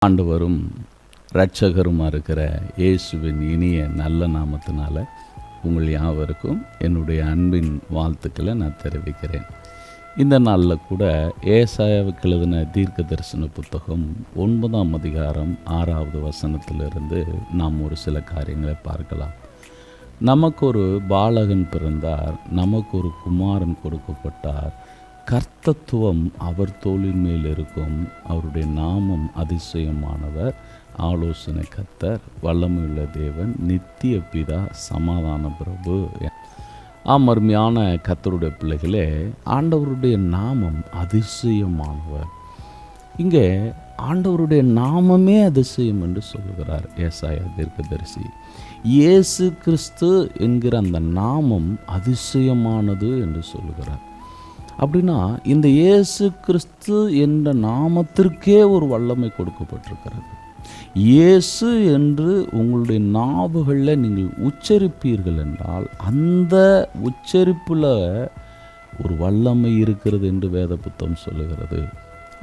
ஆண்டவரும் இரட்சகருமா இருக்கிற இயேசுவின் இனிய நல்ல நாமத்தினால உங்கள் யாவருக்கும் என்னுடைய அன்பின் வாழ்த்துக்களை நான் தெரிவிக்கிறேன். இந்த நாளில் கூட ஏசாயாவுக்கு எழுதின தீர்க்க தரிசன புத்தகம் 9ஆம் அதிகாரம் 6வது வசனத்திலிருந்து நாம் ஒரு சில காரியங்களை பார்க்கலாம். நமக்கு ஒரு பாலகன் பிறந்தார், நமக்கு ஒரு குமாரன் கொடுக்கப்பட்டார், கர்த்தத்துவம் அவர் தோளின் மேல் இருக்கும், அவருடைய நாமம் அதிசயமானவர், ஆலோசனை கர்த்தர், வல்லமையுள்ள தேவன், நித்திய பிதா, சமாதான பிரபு. அருமையான கர்த்தருடைய பிள்ளைகளே, ஆண்டவருடைய நாமம் அதிசயமானவர். இங்கே ஆண்டவருடைய நாமமே அதிசயம் என்று சொல்லுகிறார் ஏசாயா தீர்க்கதரிசி. இயேசு கிறிஸ்து என்கிற அந்த நாமம் அதிசயமானது என்று சொல்லுகிறார். அப்படின்னா இந்த இயேசு கிறிஸ்து என்ற நாமத்திற்கே ஒரு வல்லமை கொடுக்கப்பட்டிருக்கிறது. இயேசு என்று உங்களுடைய நாவுகளில் நீங்கள் உச்சரிப்பீர்கள் என்றால் அந்த உச்சரிப்பில் ஒரு வல்லமை இருக்கிறது என்று வேத புத்தகம் சொல்லுகிறது.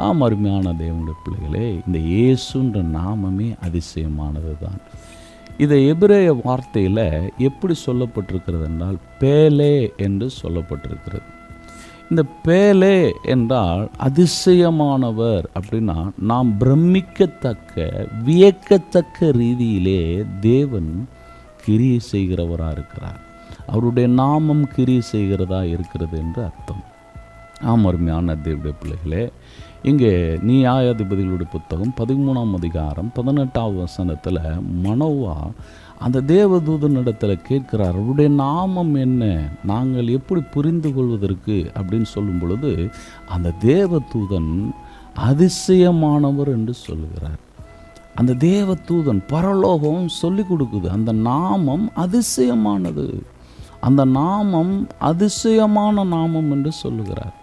அருமையான தேவனுடைய பிள்ளைகளே, இந்த இயேசுன்ற நாமமே அதிசயமானது தான். இதை எபிரேய வார்த்தையில் எப்படி சொல்லப்பட்டிருக்கிறது என்றால் பேலே என்று சொல்லப்பட்டிருக்கிறது. இந்த பேலே என்றால் அதிசயமானவர். அப்படின்னா நாம் பிரமிக்கத்தக்க வியக்கத்தக்க ரீதியிலே தேவன் கிரியை செய்கிறவராக இருக்கிறார். அவருடைய நாமம் கிரியை செய்கிறதா இருக்கிறது என்று அர்த்தம். அருமையான தேவனுடைய பிள்ளைகளே, இங்கே நியாயாதிபதிகளுடைய புத்தகம் 13ஆம் அதிகாரம் 18வது வசனத்தில் மனோவா அந்த தேவதூதனிடத்தில் கேட்கிறார், அவருடைய நாமம் என்ன, நாங்கள் எப்படி புரிந்து கொள்வதற்கு அப்படின்னு சொல்லும் பொழுது அந்த தேவதூதன் அதிசயமானவர் என்று சொல்லுகிறார். அந்த தேவதூதன் பரலோகம் சொல்லி கொடுக்குது, அந்த நாமம் அதிசயமானது, அந்த நாமம் அதிசயமான நாமம் என்று சொல்லுகிறார்.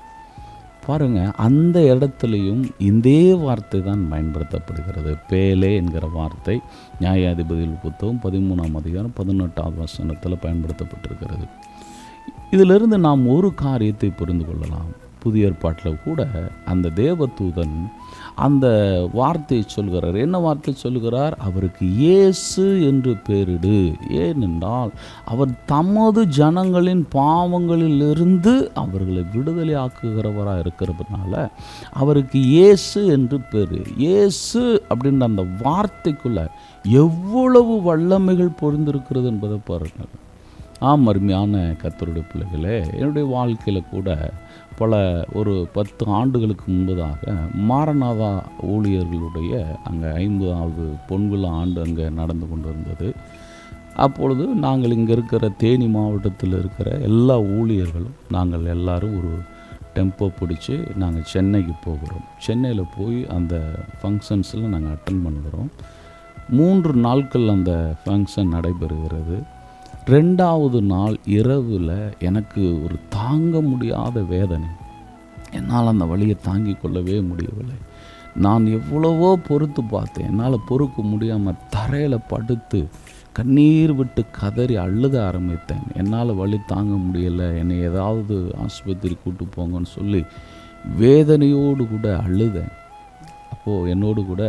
பாருங்க, அந்த இடத்துலையும் இதே வார்த்தை தான் பயன்படுத்தப்படுகிறது. பேலே என்கிற வார்த்தை நியாயாதிபதிகள் புத்தகம் 13ஆம் அதிகாரம் 18வது வசனத்தில் பயன்படுத்தப்பட்டிருக்கிறது. இதிலிருந்து நாம் ஒரு காரியத்தை புரிந்து கொள்ளலாம். புதிய ஏற்பாட்டில் கூட அந்த தேவதூதன் அந்த வார்த்தையை சொல்கிறார். என்ன வார்த்தை சொல்கிறார்? அவருக்கு இயேசு என்று பெயரிடு. ஏனென்றால் அவர் தமது ஜனங்களின் பாவங்களிலிருந்து அவர்களை விடுதலை ஆக்குகிறவராக இருக்கிறதுனால அவருக்கு இயேசு என்று பேர். இயேசு அப்படின்ற அந்த வார்த்தைக்குள்ள எவ்வளவு வல்லமைகள் பொருந்திருக்கிறது என்பதை பாருங்கள். அருமையான கர்த்தருடைய பிள்ளைகளே, என்னுடைய வாழ்க்கையில் கூட ஒரு 10 ஆண்டுகளுக்கு முன்பதாக மாரநாதா ஊழியர்களுடைய அங்கே 50வது பொன்விழா ஆண்டு அங்கே நடந்து கொண்டு இருந்தது. அப்பொழுது நாங்கள் இங்கே இருக்கிற தேனி மாவட்டத்தில் இருக்கிற எல்லா ஊழியர்களும் நாங்கள் எல்லாரும் ஒரு டெம்போ பிடிச்சி நாங்கள் சென்னைக்கு போகிறோம். சென்னையில் போய் அந்த ஃபங்க்ஷன்ஸில் நாங்கள் அட்டன் பண்ணுகிறோம். 3 நாட்கள் அந்த ஃபங்க்ஷன் நடைபெறுகிறது. 2வது நாள் இரவில் எனக்கு ஒரு தாங்க முடியாத வேதனை. என்னால் அந்த வலியை தாங்கி கொள்ளவே முடியவில்லை. நான் எவ்வளவோ பொறுத்து பார்த்தேன், என்னால் பொறுக்க முடியாமல் தரையில் படுத்து கண்ணீர் விட்டு கதறி அழுத ஆரம்பித்தேன். என்னால் வலி தாங்க முடியலை, என்னை ஏதாவது ஆஸ்பத்திரி கூட்டு போங்கன்னு சொல்லி வேதனையோடு கூட அழுதேன். அப்போது என்னோடு கூட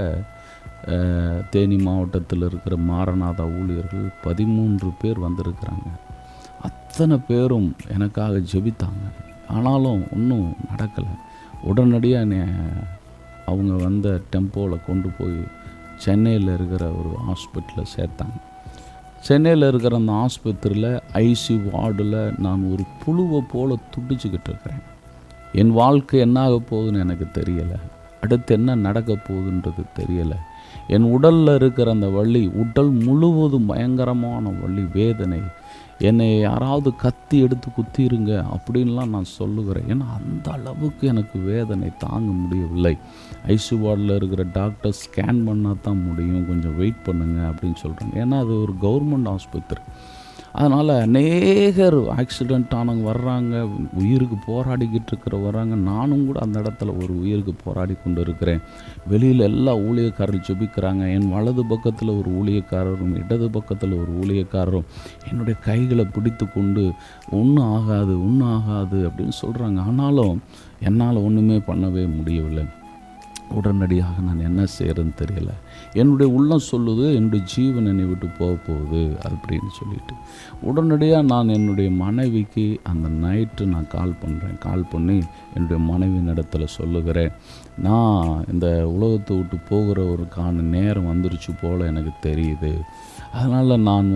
தேனி மாவட்டத்தில் இருக்கிற மாரநாதா ஊழியர்கள் 13 பேர் வந்திருக்கிறாங்க. அத்தனை பேரும் எனக்காக ஜெபித்தாங்க. ஆனாலும் ஒன்றும் நடக்கலை. உடனடியாக என்னை அவங்க வந்த டெம்போவில் கொண்டு போய் சென்னையில் இருக்கிற ஒரு ஹாஸ்பிட்டலில் சேர்த்தாங்க. சென்னையில் இருக்கிற அந்த ஆஸ்பத்திரியில் ஐசி வார்டில் நான் ஒரு புழுவை போல் துடிச்சுக்கிட்டு இருக்கிறேன். என் வாழ்க்கை என்னாக போகுதுன்னு எனக்கு தெரியலை, அடுத்து என்ன நடக்க போகுதுன்றது தெரியலை. என் உடலில் இருக்கிற அந்த வலி, உடல் முழுவதும் பயங்கரமான வலி, வேதனை. என்னை யாராவது கத்தி எடுத்து குத்திருங்க அப்படின்லாம் நான் சொல்லுகிறேன். ஏன்னா அந்த அளவுக்கு எனக்கு வேதனை தாங்க முடியவில்லை. ஐசி வார்டில் இருக்கிற டாக்டர் ஸ்கேன் பண்ணால் தான் முடியும், கொஞ்சம் வெயிட் பண்ணுங்க அப்படின்னு சொல்கிறாங்க. ஏன்னா அது ஒரு கவர்மெண்ட் ஆஸ்பத்திரி. அதனால் அநேகர் ஆக்சிடெண்ட் ஆனவங்க வர்றாங்க, உயிருக்கு போராடிக்கிட்டு வர்றாங்க. நானும் கூட அந்த இடத்துல ஒரு உயிருக்கு போராடி கொண்டு இருக்கிறேன். வெளியில் எல்லா ஊழியக்காரர்கள் ஜெபிக்கிறாங்க. என் வலது பக்கத்தில் ஒரு ஊழியக்காரரும் இடது பக்கத்தில் ஒரு ஊழியக்காரரும் என்னுடைய கைகளை பிடித்து கொண்டு ஒன்றும் ஆகாது அப்படின்னு சொல்கிறாங்க. ஆனாலும் என்னால் ஒன்றுமே பண்ணவே முடியவில்லை. உடனடியாக நான் என்ன செய்கிறேன்னு தெரியல. என்னுடைய உள்ளம் சொல்லுது என்னுடைய ஜீவன் என்னை விட்டு போக போகுது அப்படின்னு சொல்லிட்டு உடனடியாக நான் என்னுடைய மனைவிக்கு அந்த நைட்டு நான் கால் பண்ணி என்னுடைய மனைவியின் இடத்துல சொல்லுகிறேன், நான் இந்த உலகத்தை விட்டு போகிறவருக்கான நேரம் வந்துருச்சு போல் எனக்கு தெரியுது. அதனால் நான்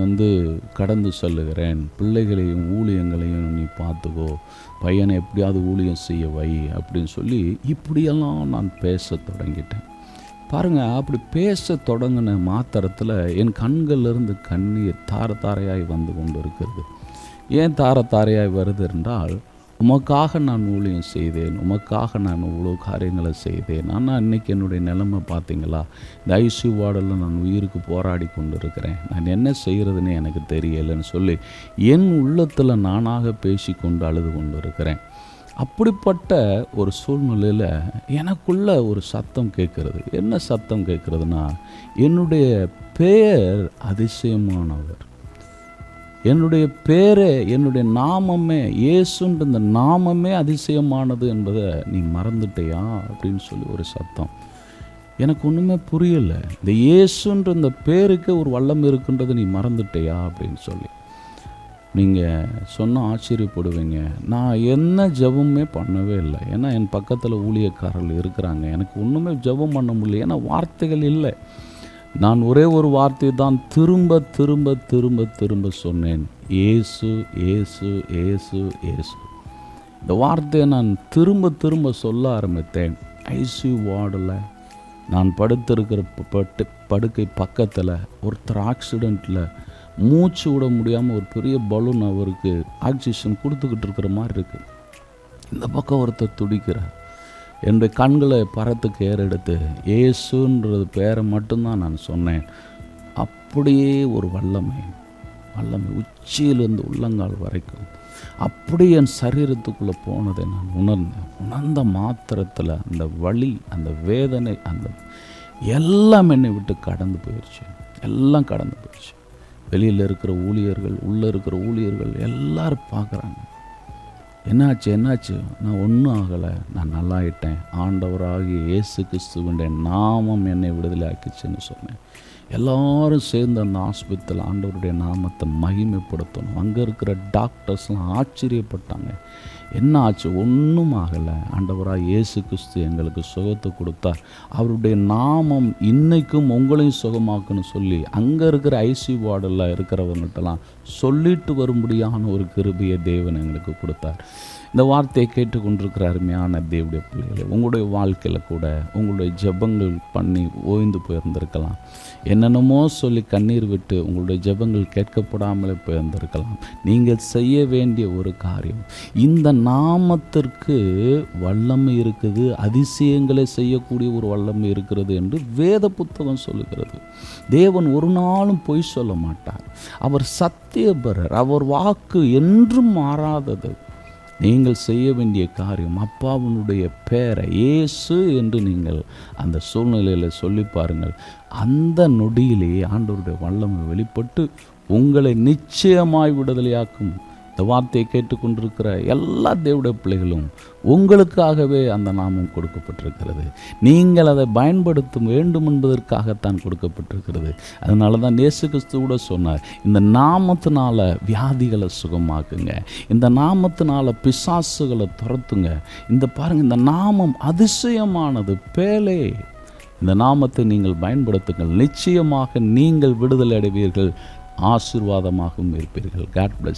கடந்து சொல்லுகிறேன், பிள்ளைகளையும் ஊழியங்களையும் நீ பார்த்துக்கோ, பையனை எப்படியாவது ஊழியம் செய்ய வை அப்படின்னு சொல்லி இப்படியெல்லாம் நான் பேச தொடங்கிட்டேன். பாருங்கள், அப்படி பேச தொடங்கின மாத்திரத்தில் என் கண்களிலிருந்து கண்ணீர் தார தாரையாய் வந்து கொண்டு இருக்கிறது. ஏன் தார தாரையாய் வருது என்றால், உமக்காக நான் ஊழியம் செய்தேன், உமக்காக நான் இவ்வளோ காரியங்களை செய்தேன். ஆனால் இன்றைக்கி என்னுடைய நிலைமை பார்த்தீங்களா, இந்த ஐசியூ வார்டில் நான் உயிருக்கு போராடி கொண்டு இருக்கிறேன், நான் என்ன செய்கிறதுன்னு எனக்கு தெரியலைன்னு சொல்லி என் உள்ளத்தில் நானாக பேசி கொண்டு அழுது கொண்டு இருக்கிறேன். அப்படிப்பட்ட ஒரு சூழ்நிலையில் எனக்குள்ள ஒரு சத்தம் கேட்குறது. என்ன சத்தம் கேட்குறதுனா, என்னுடைய பெயர் அதிசயமானவர், என்னுடைய பேரே, என்னுடைய நாமமே, இயேசுன்ற இந்த நாமமே அதிசயமானது என்பதை நீ மறந்துட்டியா அப்படின்னு சொல்லி ஒரு சத்தம். எனக்கு ஒன்றுமே புரியலை. இந்த இயேசுன்ற இந்த பேருக்கு ஒரு வல்லம் இருக்குன்றது நீ மறந்துட்டியா அப்படின்னு சொல்லி. நீங்கள் சொன்ன ஆச்சரியப்படுவீங்க, நான் என்ன ஜெபமே பண்ணவே இல்லை. ஏன்னா என் பக்கத்தில் ஊழியக்காரர்கள் இருக்கிறாங்க, எனக்கு ஒன்றுமே ஜெபம் பண்ண முடியல, ஏன்னா வார்த்தைகள் இல்லை. நான் ஒரே ஒரு வார்த்தை தான் திரும்ப திரும்ப திரும்ப திரும்ப சொன்னேன், ஏசு ஏசு ஏசு ஏசு. இந்த வார்த்தையை நான் திரும்ப திரும்ப சொல்ல ஆரம்பித்தேன். ஐசியூ வார்டில் நான் படுத்திருக்கிற படுக்கை பக்கத்தில் ஒருத்தர் ஆக்சிடெண்ட்டில் மூச்சு விட முடியாமல் ஒரு பெரிய பலூன் அவருக்கு ஆக்சிஜன் கொடுத்துக்கிட்டு இருக்கிற மாதிரி இருக்குது. இந்த பக்கம் ஒருத்தர் துடிக்கிறார். என்னுடைய கண்களை பரத்துக்கு ஏறெடுத்து ஏசுன்றது பேரை மட்டும்தான் நான் சொன்னேன். அப்படியே ஒரு வல்லமை உச்சியிலிருந்து உள்ளங்கால் வரைக்கும் அப்படியே என் சரீரத்துக்குள்ளே போனதை நான் உணர்ந்த மாத்திரத்தில் அந்த வலி, அந்த வேதனை, அந்த எல்லாம் என்னை விட்டு கடந்து போயிடுச்சு. எல்லாம் கடந்து போயிடுச்சு. வெளியில் இருக்கிற ஊழியர்கள், உள்ளே இருக்கிற ஊழியர்கள் எல்லாரும் பார்க்குறாங்க, என்னாச்சு? நான் ஒன்றும் ஆகலை, நான் நல்லாயிட்டேன், ஆண்டவராகிய இயேசு கிறிஸ்துவின் நாமம் என்னை விடுதலை ஆக்கிச்சுன்னு சொன்னேன். எல்லாரும் சேர்ந்து அந்த ஆஸ்பத்திரியில் ஆண்டவருடைய நாமத்தை மகிமைப்படுத்தணும். அங்கே இருக்கிற டாக்டர்ஸ்லாம் ஆச்சரியப்பட்டாங்க. என்ன ஆச்சு? ஒன்றும் ஆகலை, ஆண்டவராக இயேசு கிறிஸ்து எங்களுக்கு சுகத்தை கொடுத்தார், அவருடைய நாமம் இன்னைக்கும் உங்களையும் சுகமாக்குன்னு சொல்லி அங்கே இருக்கிற ஐசியூ வார்டில் இருக்கிறவங்கள்ட்டெல்லாம் சொல்லிட்டு வரும்படியான ஒரு கிருபையை தேவன் எங்களுக்கு கொடுத்தார். இந்த வார்த்தையை கேட்டுக்கொண்டிருக்கிற அருமையான தேவனுடைய பிள்ளைகளை, உங்களுடைய வாழ்க்கையில் கூட உங்களுடைய ஜெபங்கள் பண்ணி ஓய்ந்து போயிருந்திருக்கலாம். என்னென்னமோ சொல்லி கண்ணீர் விட்டு உங்களுடைய ஜெபங்கள் கேட்கப்படாமலே போயிருந்திருக்கலாம். நீங்கள் செய்ய வேண்டிய ஒரு காரியம், இந்த நாமத்திற்கு வல்லமை இருக்குது, அதிசயங்களை செய்யக்கூடிய ஒரு வல்லமை இருக்கிறது என்று வேத புத்தகம் சொல்லுகிறது. தேவன் ஒரு நாளும் பொய் சொல்ல மாட்டார். அவர் சத்தியபரர், அவர் வாக்கு என்றும் மாறாதது. நீங்கள் செய்ய வேண்டிய காரியம், அப்பாவினுடைய பேரை இயேசு என்று நீங்கள் அந்த சூழ்நிலையில் சொல்லி பாருங்கள். அந்த நொடியிலேயே ஆண்டவருடைய வல்லமை வெளிப்பட்டு உங்களை நிச்சயமாய் விடுதலையாக்கும். இந்த வார்த்தையை கேட்டுக்கொண்டிருக்கிற எல்லா தேவனுடைய பிள்ளைகளும் உங்களுக்காகவே அந்த நாமம் கொடுக்கப்பட்டிருக்கிறது. நீங்கள் அதை பயன்படுத்த வேண்டும் என்பதற்காகத்தான் கொடுக்கப்பட்டிருக்கிறது. அதனால தான் இயேசு கிறிஸ்து கூட சொன்னார், இந்த நாமத்தினால வியாதிகளை சுகமாக்குங்க, இந்த நாமத்தினால பிசாசுகளை துரத்துங்க. பாருங்கள், இந்த நாமம் அதிசயமானது, பேலே. இந்த நாமத்தை நீங்கள் பயன்படுத்துங்கள், நிச்சயமாக நீங்கள் விடுதலை அடைவீர்கள், ஆசீர்வாதமாகவும் இருப்பீர்கள். God plus.